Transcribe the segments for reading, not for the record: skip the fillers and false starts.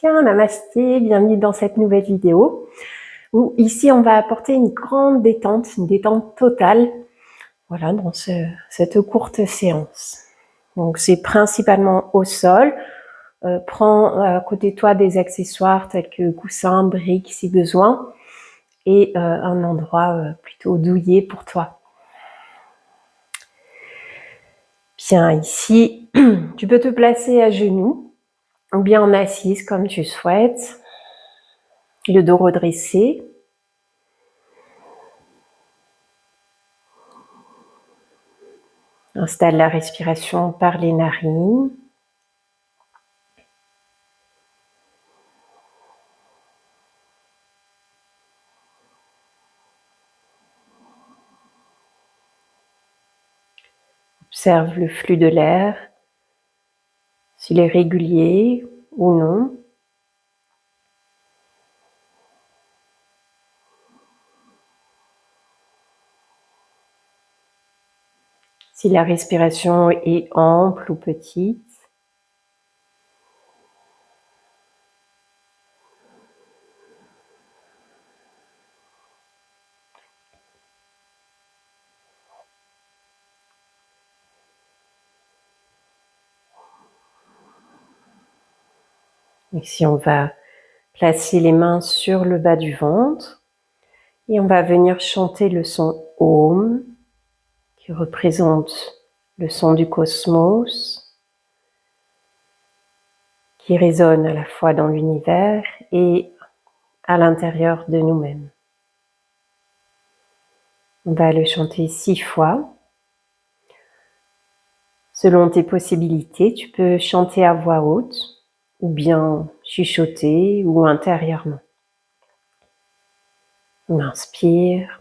Bien, namasté, bienvenue dans cette nouvelle vidéo où ici on va apporter une grande détente, une détente totale, voilà, dans cette courte séance. Donc c'est principalement au sol. Prends à côté de toi des accessoires tels que coussins, briques si besoin et un endroit plutôt douillet pour toi. Bien, ici tu peux te placer à genoux ou bien en assise comme tu souhaites, le dos redressé. Installe la respiration par les narines. Observe le flux de l'air, s'il est régulier ou non. Si la respiration est ample ou petite. Ici, on va placer les mains sur le bas du ventre et on va venir chanter le son Om, qui représente le son du cosmos, qui résonne à la fois dans l'univers et à l'intérieur de nous-mêmes. On va le chanter 6 fois. Selon tes possibilités, tu peux chanter à voix haute ou bien chuchoter ou intérieurement. On inspire.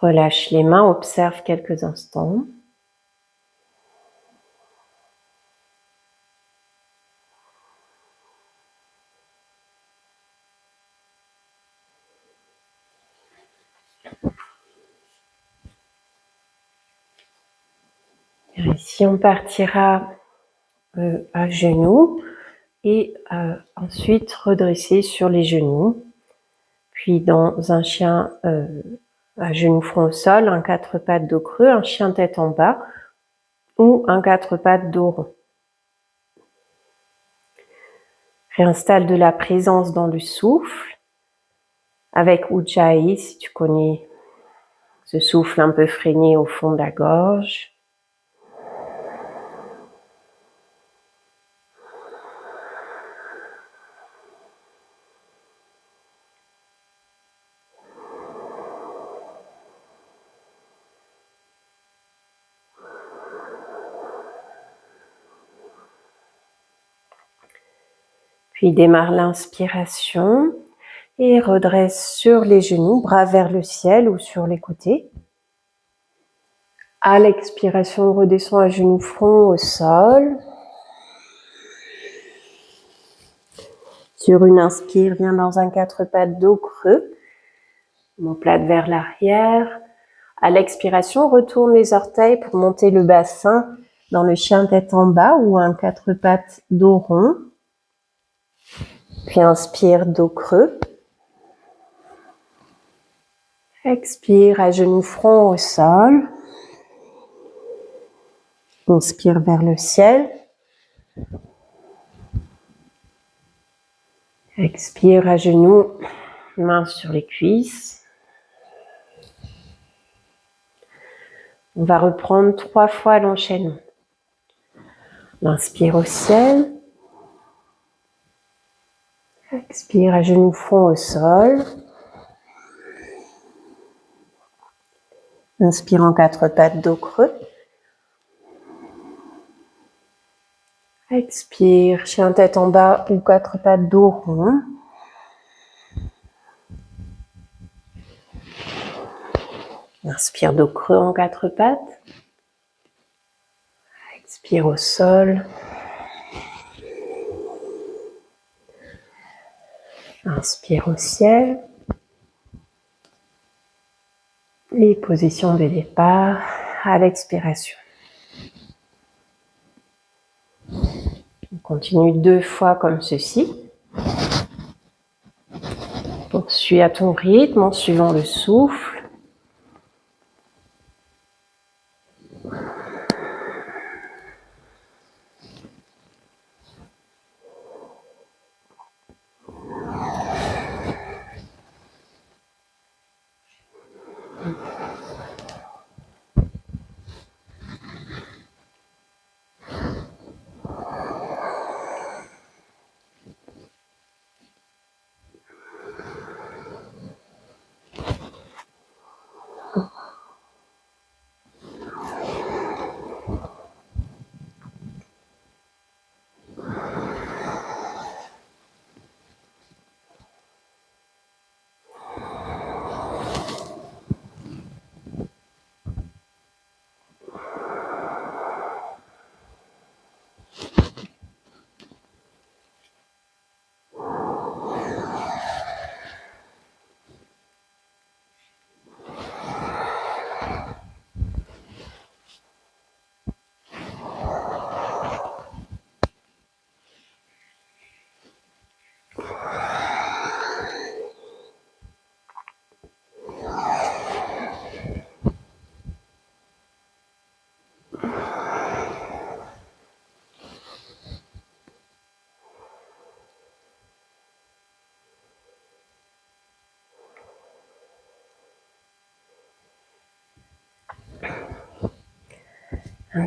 Relâche les mains, observe quelques instants. Ici, on partira à genoux et ensuite redresser sur les genoux. Puis dans un chien à genoux front au sol, un 4 pattes dos creux, un chien tête en bas ou un 4 pattes dos rond. Réinstalle de la présence dans le souffle avec Ujjayi si tu connais ce souffle un peu freiné au fond de la gorge. Puis démarre l'inspiration. Et redresse sur les genoux, bras vers le ciel ou sur les côtés. À l'expiration, redescends à genoux, front au sol. Sur une inspire, viens dans un 4 pattes, dos creux. Omoplate vers l'arrière. À l'expiration, retourne les orteils pour monter le bassin dans le chien tête en bas ou un 4 pattes, dos rond. Puis inspire, dos creux. Expire, à genoux, front au sol. Inspire vers le ciel. Expire, à genoux, mains sur les cuisses. On va reprendre 3 fois l'enchaînement. Inspire au ciel. Expire, à genoux, front au sol. Inspire en 4 pattes, dos creux. Expire, chien tête en bas ou 4 pattes, dos rond. Inspire, dos creux en 4 pattes. Expire au sol. Inspire au ciel. Et position de départ à l'expiration. On continue 2 fois comme ceci. Poursuis à ton rythme en suivant le souffle.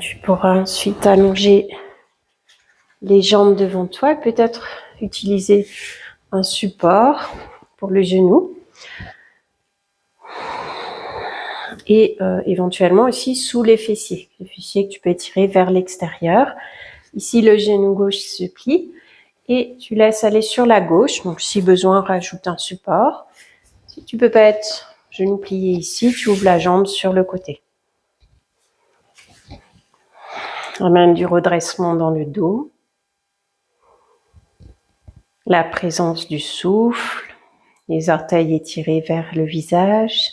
Tu pourras ensuite allonger les jambes devant toi et peut-être utiliser un support pour le genou. Et éventuellement aussi sous les fessiers que tu peux étirer vers l'extérieur. Ici, le genou gauche se plie et tu laisses aller sur la gauche. Donc, si besoin, rajoute un support. Si tu peux pas être genou plié ici, tu ouvres la jambe sur le côté. Amène du redressement dans le dos. La présence du souffle, les orteils étirés vers le visage.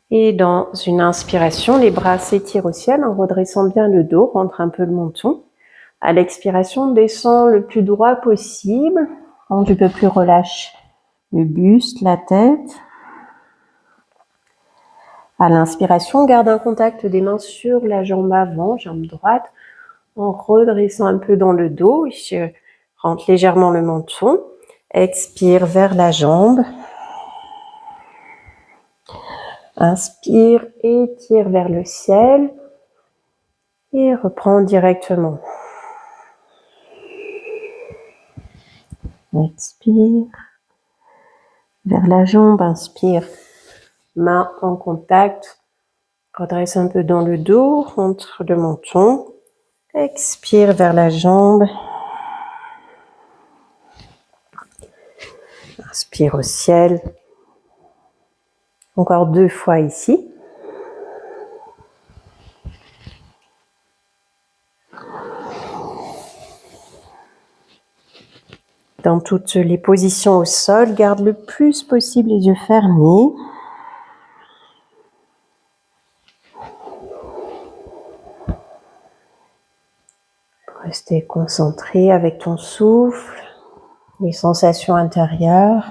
Et dans une inspiration, les bras s'étirent au ciel en redressant bien le dos, rentre un peu le menton. À l'expiration, descends le plus droit possible. Quand tu peux plus, relâche le buste, la tête. À l'inspiration, garde un contact des mains sur la jambe avant, jambe droite, en redressant un peu dans le dos. Je rentre légèrement le menton. Expire vers la jambe. Inspire, étire vers le ciel. Et reprends directement. Expire. Vers la jambe, inspire. Main en contact. Redresse un peu dans le dos, rentre le menton. Expire vers la jambe. Inspire au ciel. Encore 2 fois ici. Dans toutes les positions au sol, garde le plus possible les yeux fermés. Rester concentré avec ton souffle, les sensations intérieures.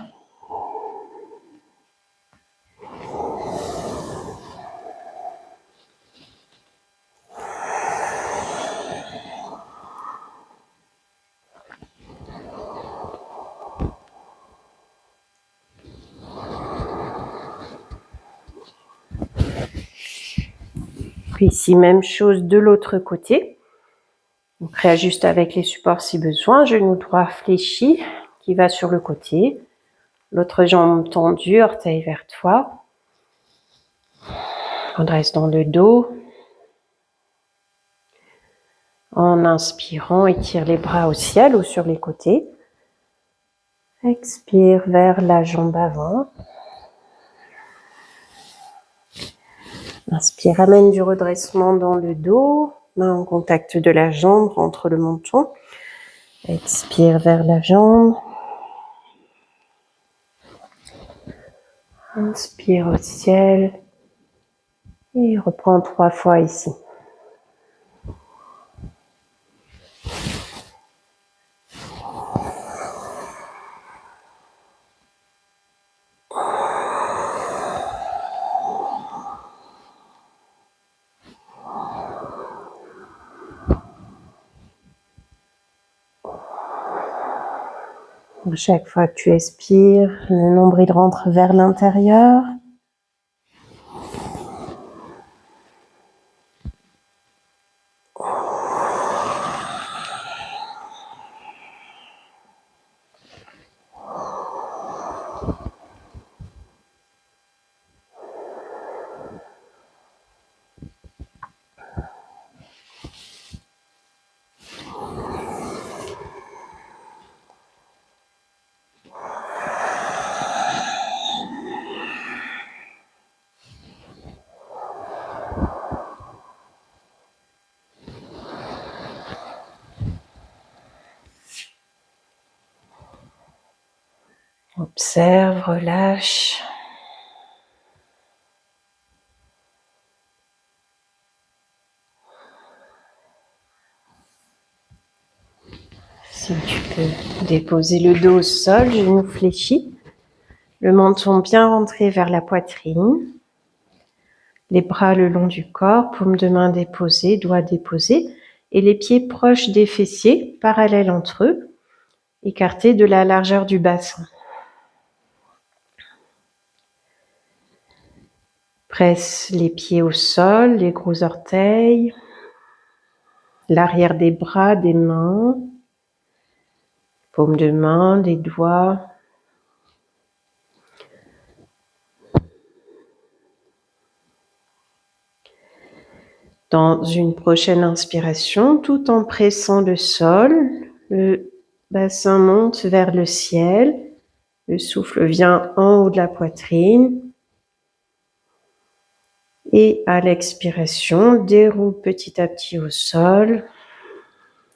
Puis ici, même chose de l'autre côté. Donc réajuste avec les supports si besoin. Genou droit fléchi qui va sur le côté. L'autre jambe tendue, orteil vers toi. On reste dans le dos. En inspirant, étire les bras au ciel ou sur les côtés. Expire vers la jambe avant. Inspire, amène du redressement dans le dos. Main en contact de la jambe, rentre le menton. Expire vers la jambe. Inspire au ciel. Et reprends 3 fois ici. Chaque fois que tu expires, le nombril rentre vers l'intérieur. Observe, relâche. Si tu peux déposer le dos au sol, genoux fléchis. Le menton bien rentré vers la poitrine. Les bras le long du corps, paume de main déposée, doigts déposés. Et les pieds proches des fessiers, parallèles entre eux, écartés de la largeur du bassin. Presse les pieds au sol, les gros orteils, l'arrière des bras, des mains, paume de main, des doigts. Dans une prochaine inspiration, tout en pressant le sol, le bassin monte vers le ciel, le souffle vient en haut de la poitrine. Et à l'expiration, déroule petit à petit au sol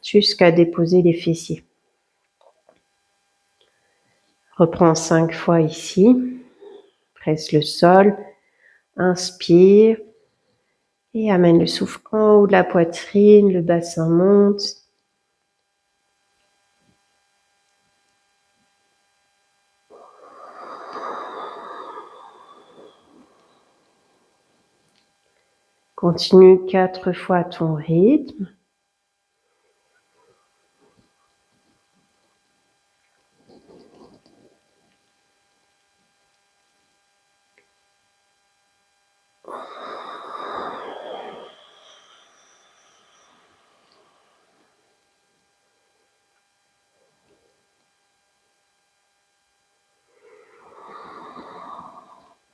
jusqu'à déposer les fessiers. Reprends 5 fois ici. Presse le sol. Inspire. Et amène le souffle en haut de la poitrine. Le bassin monte. Continue 4 fois à ton rythme.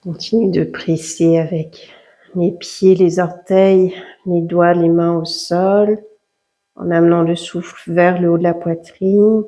Continue de presser avec les pieds, les orteils, les doigts, les mains au sol, en amenant le souffle vers le haut de la poitrine.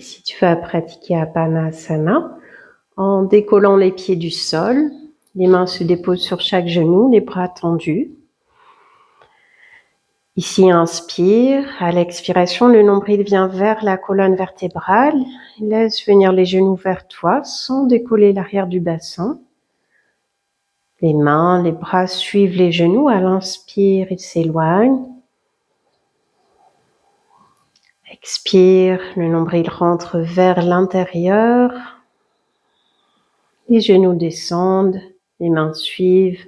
Ici, tu vas pratiquer Apanasana en décollant les pieds du sol. Les mains se déposent sur chaque genou, les bras tendus. Ici, inspire. À l'expiration, le nombril vient vers la colonne vertébrale. Laisse venir les genoux vers toi sans décoller l'arrière du bassin. Les mains, les bras suivent les genoux. À l'inspire, ils s'éloignent. Expire, le nombril rentre vers l'intérieur. Les genoux descendent, les mains suivent.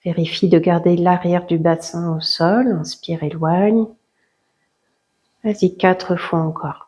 Vérifie de garder l'arrière du bassin au sol. Inspire, éloigne. Vas-y, 4 fois encore.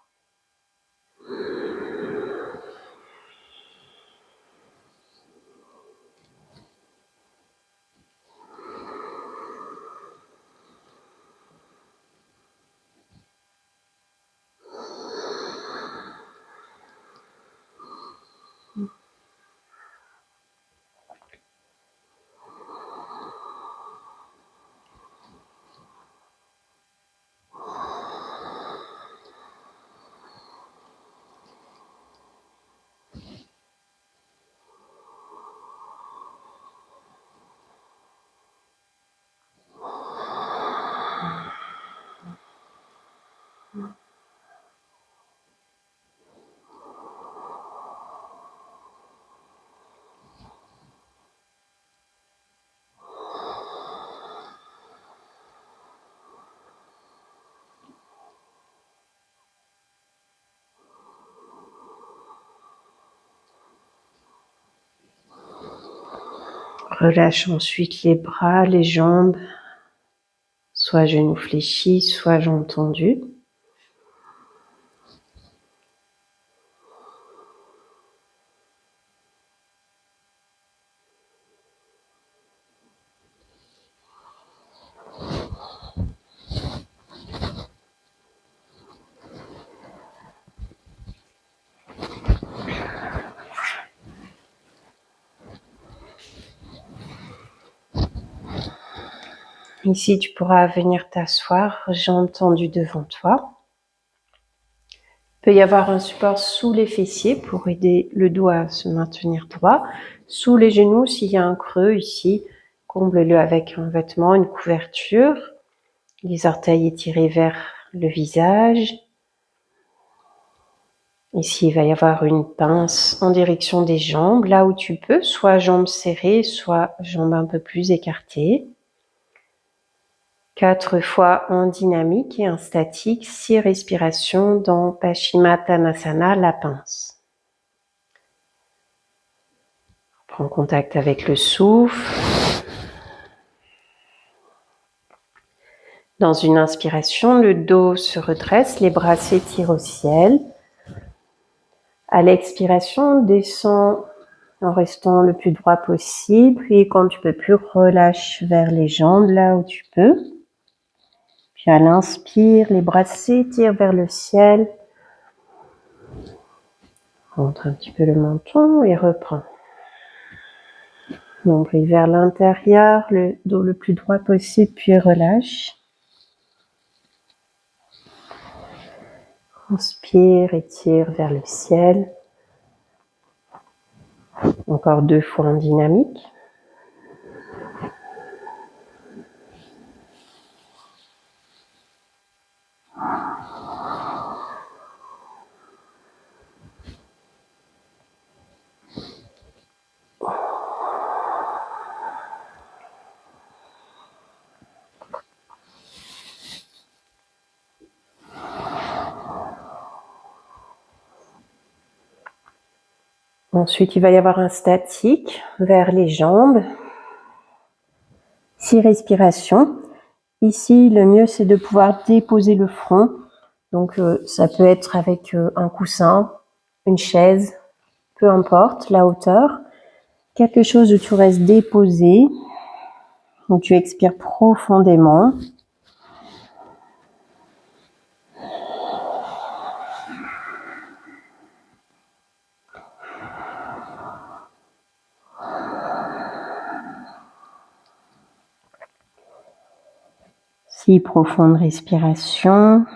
Relâche ensuite les bras, les jambes, soit genoux fléchis, soit jambes tendues. Ici, tu pourras venir t'asseoir, jambes tendues devant toi. Il peut y avoir un support sous les fessiers pour aider le dos à se maintenir droit. Sous les genoux, s'il y a un creux ici, comble-le avec un vêtement, une couverture. Les orteils étirés vers le visage. Ici, il va y avoir une pince en direction des jambes, là où tu peux, soit jambes serrées, soit jambes un peu plus écartées. 4 fois en dynamique et en statique, 6 respirations dans Paschimottanasana, la pince. Prends contact avec le souffle. Dans une inspiration, le dos se redresse, les bras s'étirent au ciel. À l'expiration, descends en restant le plus droit possible. Puis quand tu peux plus, relâche vers les jambes là où tu peux. Puis à l'inspire, les bras s'étirent vers le ciel. Rentre un petit peu le menton et reprends. Nombril vers l'intérieur, le dos le plus droit possible, puis relâche. Inspire, étire vers le ciel. Encore 2 fois en dynamique. Ensuite, il va y avoir un statique vers les jambes. 6 respirations. Ici, le mieux, c'est de pouvoir déposer le front. Donc, ça peut être avec un coussin, une chaise, peu importe la hauteur. Quelque chose où tu restes déposé, où tu expires profondément. Six profondes respirations.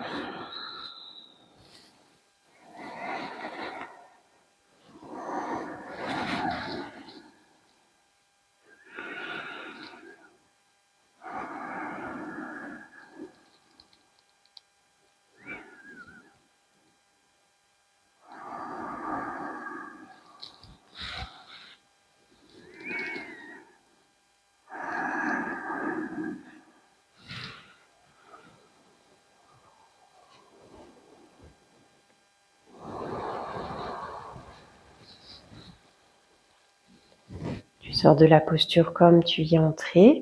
Sors de la posture comme tu y es entré.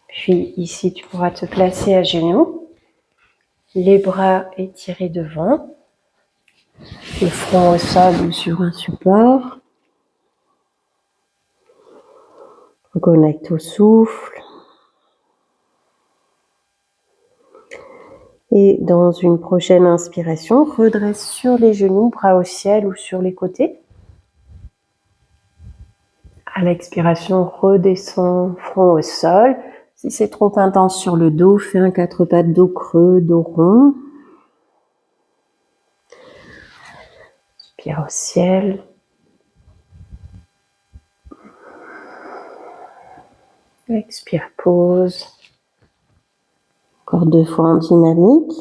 Puis ici, tu pourras te placer à genoux, les bras étirés devant, le front au sol ou sur un support. Reconnecte au souffle. Et dans une prochaine inspiration, redresse sur les genoux, bras au ciel ou sur les côtés. À l'expiration, redescends, front au sol. Si c'est trop intense sur le dos, fais un 4 pattes, dos creux, dos rond. Expire au ciel. Expire, pause. Encore 2 fois en dynamique.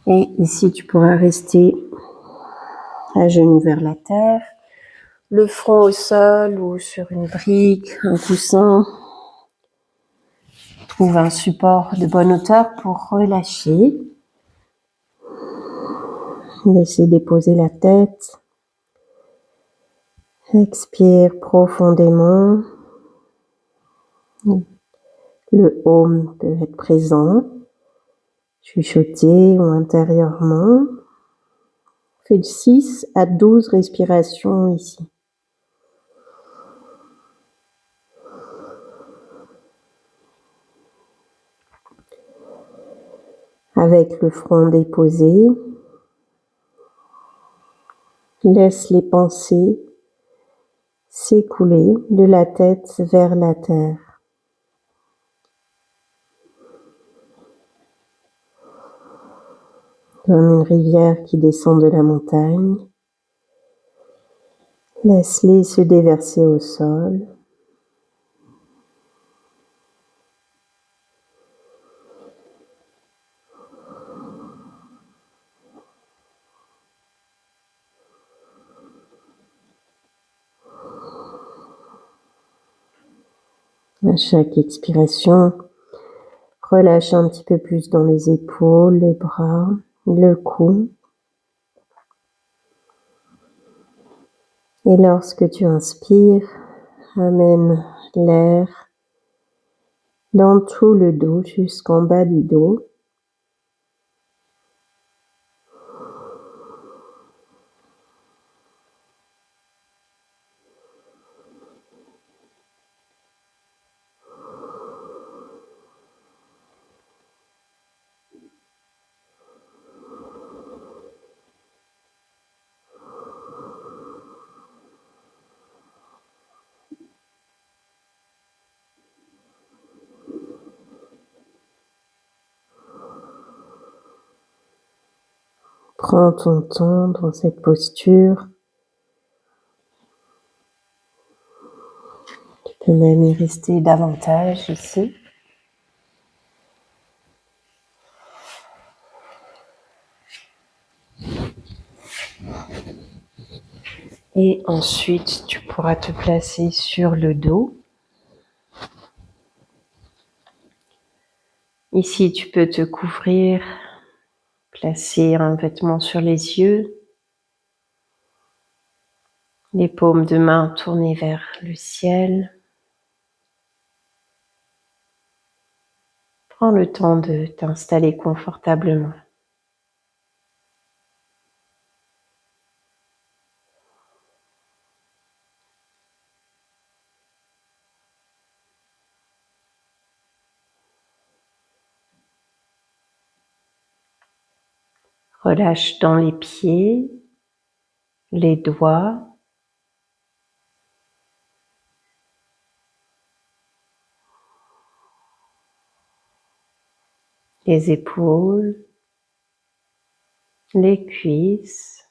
Et ici, tu pourras rester à genoux vers la terre, le front au sol ou sur une brique, un coussin. Trouve un support de bonne hauteur pour relâcher. Laissez déposer la tête. Expire profondément. Le home peut être présent, chuchoté ou intérieurement. Fais de 6 à 12 respirations ici. Avec le front déposé, laisse les pensées s'écouler de la tête vers la terre. Comme une rivière qui descend de la montagne, laisse-les se déverser au sol. À chaque expiration, relâche un petit peu plus dans les épaules, les bras, le cou. Et lorsque tu inspires, amène l'air dans tout le dos jusqu'en bas du dos. Prends ton temps dans cette posture. Tu peux même y rester davantage ici. Et ensuite, tu pourras te placer sur le dos. Ici, tu peux te couvrir, placer un vêtement sur les yeux, les paumes de main tournées vers le ciel. Prends le temps de t'installer confortablement. Relâche dans les pieds, les doigts, les épaules, les cuisses,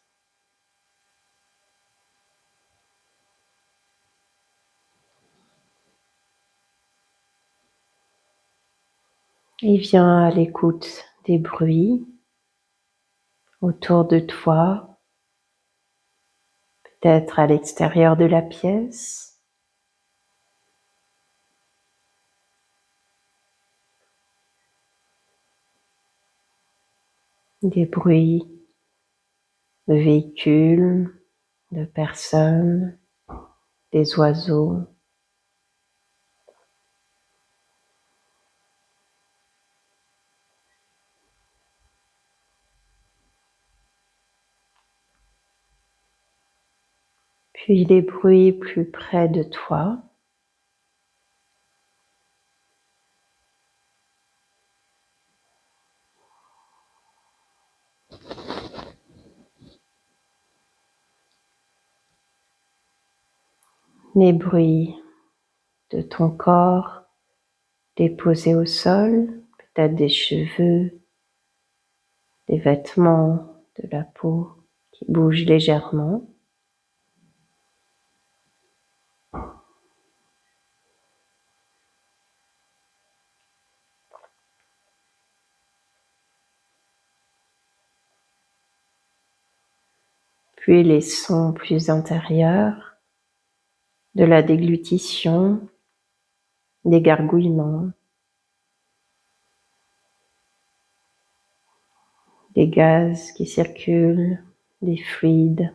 Et viens à l'écoute des bruits autour de toi, peut-être à l'extérieur de la pièce. Des bruits de véhicules, de personnes, des oiseaux. Puis les bruits plus près de toi. Les bruits de ton corps déposé au sol, peut-être des cheveux, des vêtements, de la peau qui bougent légèrement. Puis les sons plus intérieurs de la déglutition, des gargouillements, des gaz qui circulent, des fluides.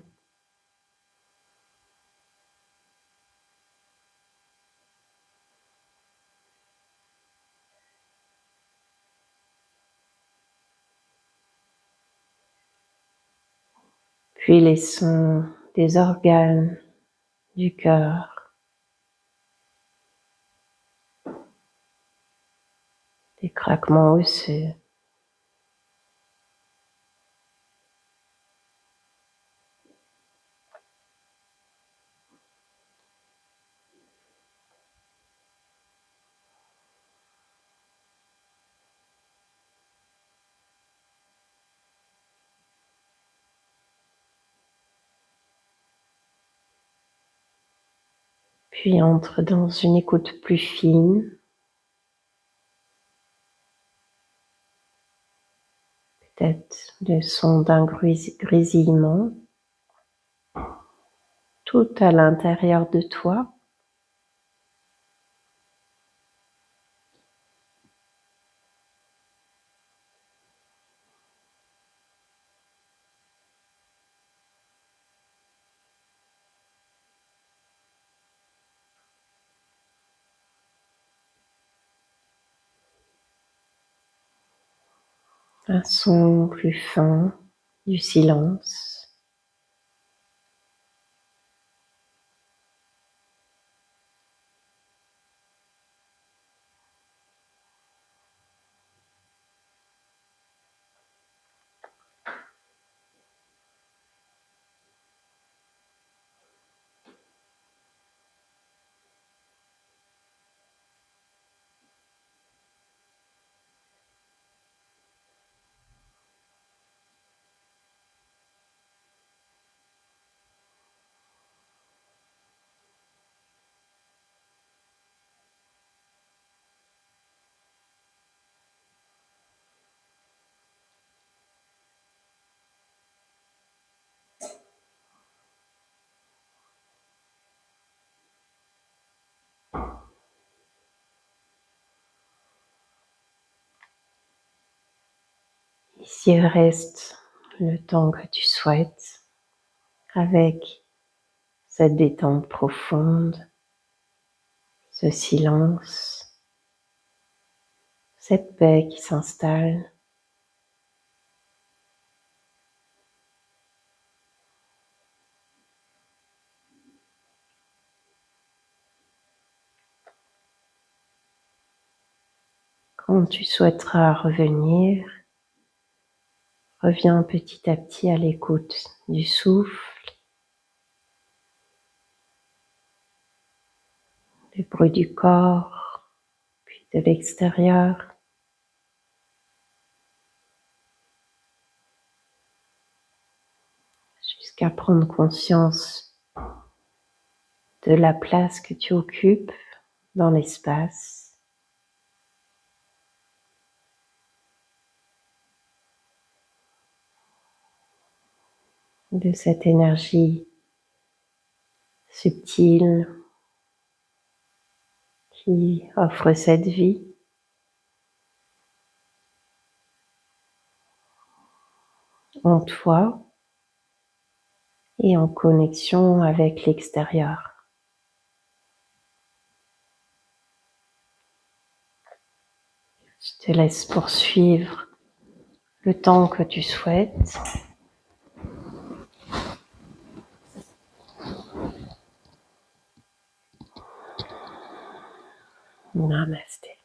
Puis les sons des organes, du cœur, des craquements osseux. Puis entre dans une écoute plus fine, peut-être le son d'un grésillement, tout à l'intérieur de toi. Un son plus fin du silence. Ici reste le temps que tu souhaites avec cette détente profonde, ce silence, cette paix qui s'installe. Quand tu souhaiteras revenir, reviens petit à petit à l'écoute du souffle, des bruits du corps, puis de l'extérieur, jusqu'à prendre conscience de la place que tu occupes dans l'espace. de cette énergie subtile qui offre cette vie. En toi et en connexion avec l'extérieur. Je te laisse poursuivre le temps que tu souhaites. Namasté.